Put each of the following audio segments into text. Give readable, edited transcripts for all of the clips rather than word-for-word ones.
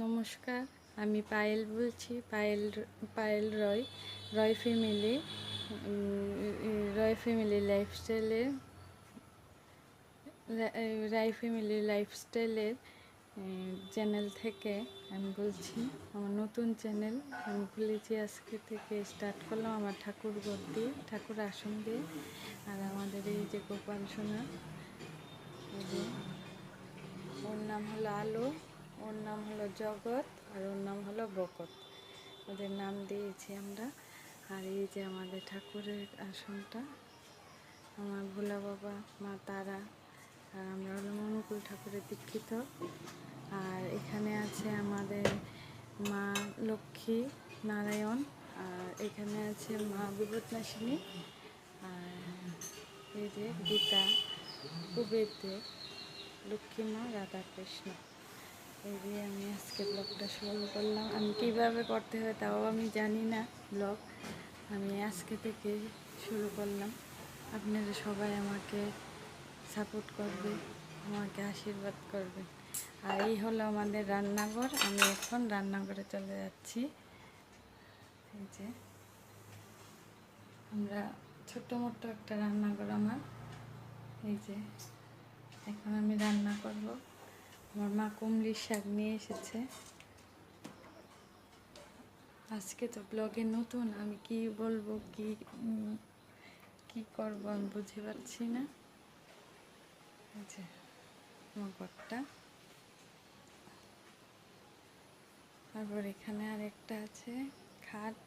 নমস্কার, আমি পায়েল বলছি। পায়েল রয় ফ্যামিলি লাইফস্টাইলের চ্যানেল থেকে আমি বলছি। আমার নতুন চ্যানেল আমি খুলেছি, আজকে থেকে স্টার্ট করলাম আমার ঠাকুর ঘর দিয়ে, ঠাকুর আসন দিয়ে। আর আমাদের এই যে গোপাল সোনা, ওর নাম হলো আলো, ওর নাম হলো জগৎ, আর ওর নাম হলো বকত। ওদের নাম দিয়েছি আমরা। আর এই যে আমাদের ঠাকুরের আসনটা, আমার ভোলা বাবা, মা তারা, আর আমরা হলো অনুকূল ঠাকুরের দীক্ষিত। আর এখানে আছে আমাদের মা লক্ষ্মী নারায়ণ, আর এখানে আছে মা বিপদনাশিনী, আর এই যে গীতা, কুবের দেব, লক্ষ্মী মা, রাধাকৃষ্ণ। এই দিয়ে আমি আজকে ব্লগটা শুরু করলাম। আমি কীভাবে করতে হয় তাও আমি জানি না। ব্লগ আমি আজকে থেকে শুরু করলাম। আপনারা সবাই আমাকে সাপোর্ট করবে, আমাকে আশীর্বাদ করবে। আর এই হলো আমাদের রান্নাঘর। আমি এখন রান্নাঘরে চলে যাচ্ছি। এই যে আমরা ছোট্ট মোটো একটা রান্নাঘর আমার। এই যে এখন আমি রান্না করব। আমার মা কুমড়ির শাক নিয়ে এসেছে। আজকে তো ব্লগে নতুন, আমি কি বলবো, কি করব আমি বুঝতে পারছি না। এই যে আমার ঘরটা, তারপর এখানে আর একটা আছে খাট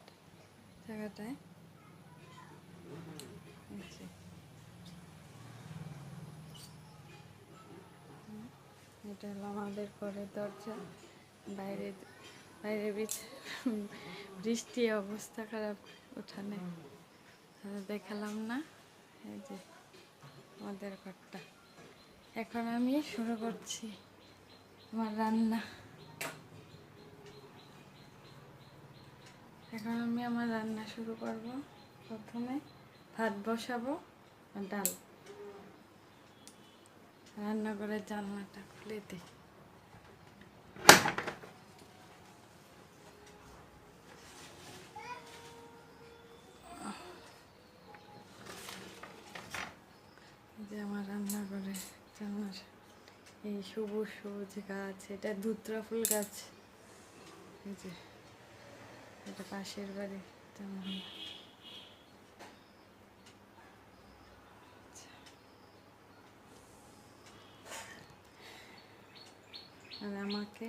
জায়গাটায়। এটা হলো আমাদের ঘরের দরজা। বাইরে বাইরে বৃষ্টি, অবস্থা খারাপ উঠানে, দেখালাম না। এই যে আমাদের ঘরটা। এখন আমি শুরু করছি আমার রান্না। এখন আমি আমার রান্না শুরু করব। প্রথমে ভাত বসাবো আর ডাল। রান্নাঘরের জানলাটা খুলে দিই। যে আমার রান্নাঘরে জানলার এই সবুজ সবুজ গাছ, এটা ধুতরা ফুল গাছ। এই যে এটা পাশের বাড়ি জানলা। আর আমাকে